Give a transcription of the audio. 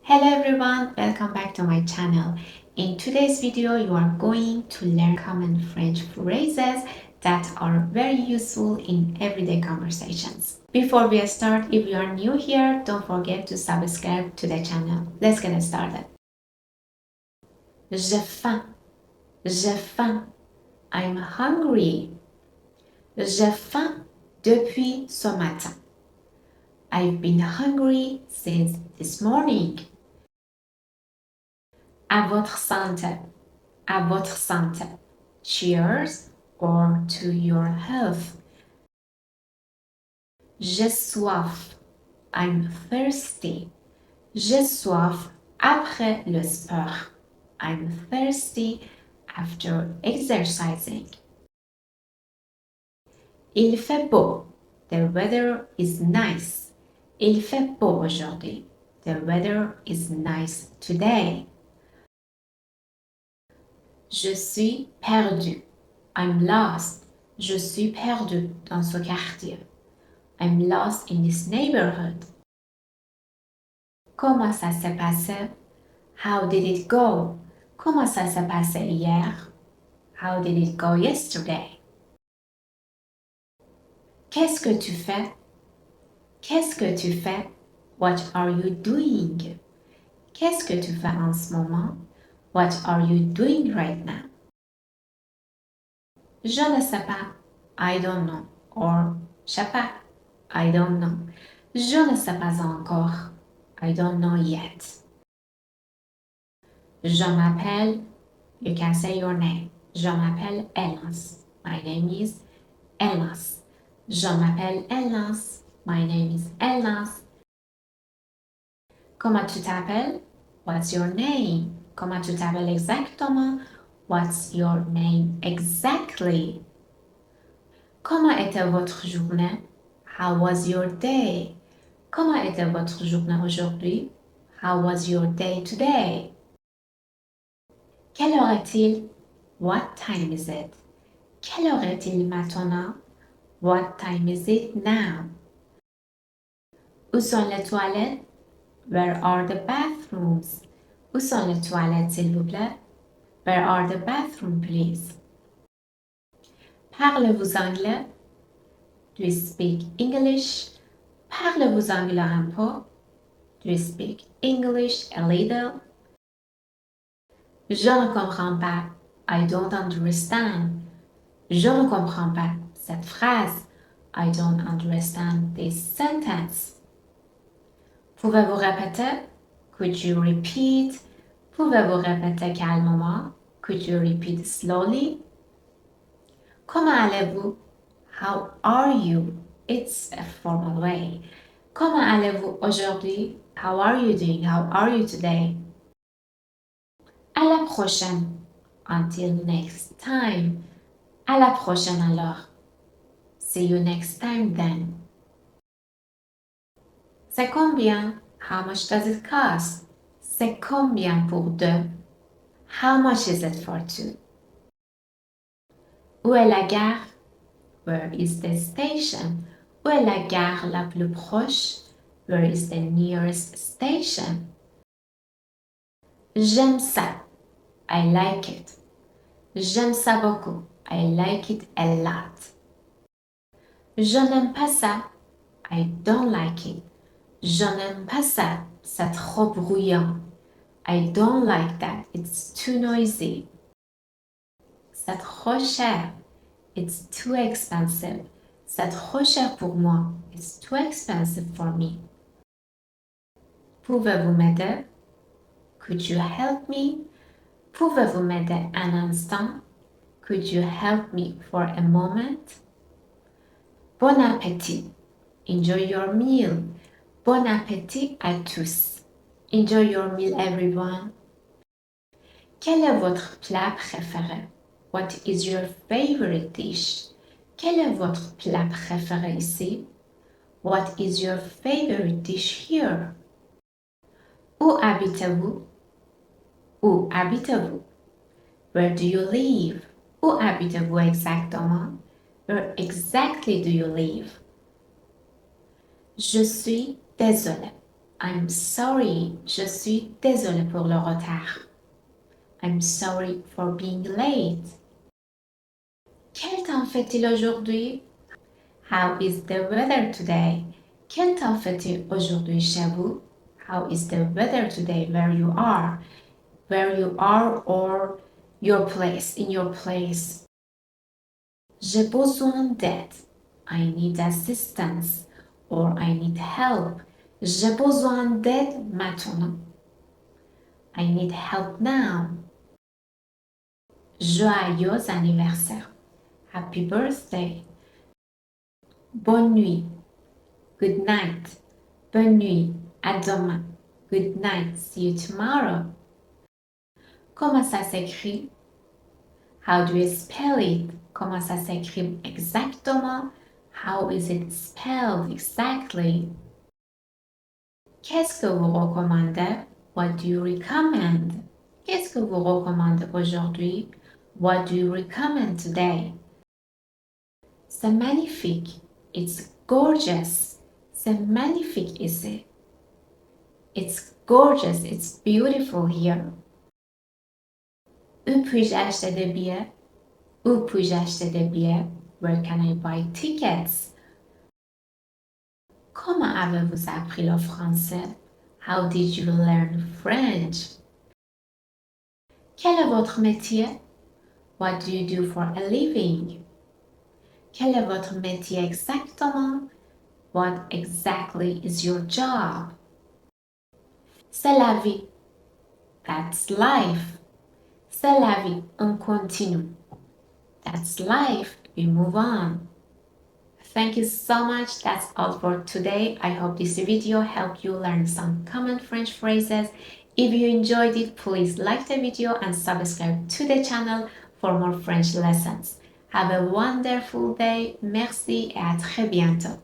Hello everyone, welcome back to my channel. In today's video, you are going to learn common French phrases that are very useful in everyday conversations. Before we start, if you are new here, don't forget to subscribe to the channel. Let's get started. J'ai faim. J'ai faim. I'm hungry. J'ai faim depuis ce matin. I've been hungry since this morning. À votre santé. À votre santé. Cheers or to your health. J'ai soif. I'm thirsty. J'ai soif après le sport. I'm thirsty after exercising. Il fait beau. The weather is nice. Il fait beau aujourd'hui. The weather is nice today. Je suis perdu. I'm lost. Je suis perdu dans ce quartier. I'm lost in this neighborhood. Comment ça s'est passé? How did it go? Comment ça s'est passé hier? How did it go yesterday? Qu'est-ce que tu fais? Qu'est-ce que tu fais? What are you doing? Qu'est-ce que tu fais en ce moment? What are you doing right now? Je ne sais pas. I don't know. Or, je sais pas. I don't know. Je ne sais pas encore. I don't know yet. Je m'appelle, you can say your name. Je m'appelle Elas. My name is Elas. Je m'appelle Elas. My name is Elas. Comment tu t'appelles? What's your name? Comment tu t'appelles exactement? What's your name exactly? Comment était votre journée? How was your day? Comment était votre journée aujourd'hui? How was your day today? Quelle heure est-il? What time is it? Quelle heure est-il maintenant? What time is it now? Où sont les toilettes? Where are the bathrooms? Où sont les toilettes, s'il vous plaît? Where are the bathrooms, please? Parlez-vous anglais? Do you speak English? Parlez-vous anglais un peu? Do you speak English a little? Je ne comprends pas. I don't understand. Je ne comprends pas cette phrase. I don't understand this sentence. Pouvez-vous répéter? Could you repeat? Pouvez-vous répéter calmement? Could you repeat slowly? Comment allez-vous? How are you? It's a formal way. Comment allez-vous aujourd'hui? How are you doing? How are you today? À la prochaine. Until next time. À la prochaine alors. See you next time then. C'est combien? How much does it cost? C'est combien pour deux? How much is it for two? Où est la gare? Where is the station? Où est la gare la plus proche? Where is the nearest station? J'aime ça. I like it. J'aime ça beaucoup. I like it a lot. Je n'aime pas ça. I don't like it. Je n'aime pas ça. C'est trop bruyant. I don't like that. It's too noisy. C'est trop cher. It's too expensive. C'est trop cher pour moi. It's too expensive for me. Pouvez-vous m'aider? Could you help me? Pouvez-vous m'aider un instant? Could you help me for a moment? Bon appétit. Enjoy your meal. Bon appétit à tous. Enjoy your meal, everyone. Quel est votre plat préféré? What is your favorite dish? Quel est votre plat préféré ici? What is your favorite dish here? Où habitez-vous? Où habitez-vous? Where do you live? Où habitez-vous exactement? Where exactly do you live? Je suis désolé. I'm sorry, je suis désolée pour le retard. I'm sorry for being late. Quel temps fait-il aujourd'hui? How is the weather today? Quel temps fait-il aujourd'hui chez vous? How is the weather today where you are? Where you are or your place, in your place. J'ai besoin d'aide. I need assistance or I need help. J'ai besoin d'aide maintenant. I need help now. Joyeux anniversaire. Happy birthday. Bonne nuit. Good night. Bonne nuit. À demain. Good night. See you tomorrow. Comment ça s'écrit? How do you spell it? Comment ça s'écrit exactement? How is it spelled exactly? Qu'est-ce que vous recommandez? What do you recommend? Qu'est-ce que vous recommandez aujourd'hui? What do you recommend today? C'est magnifique. It's gorgeous. C'est magnifique ici. It's gorgeous. It's beautiful here. Où puis-je acheter des billets? Où puis-je acheter des billets? Where can I buy tickets? Comment avez-vous appris le français? How did you learn French? Quel est votre métier? What do you do for a living? Quel est votre métier exactement? What exactly is your job? C'est la vie. That's life. C'est la vie. On continue. That's life. We move on. Thank you so much. That's all for today. I hope this video helped you learn some common French phrases. If you enjoyed it, please like the video and subscribe to the channel for more French lessons. Have a wonderful day. Merci et à très bientôt.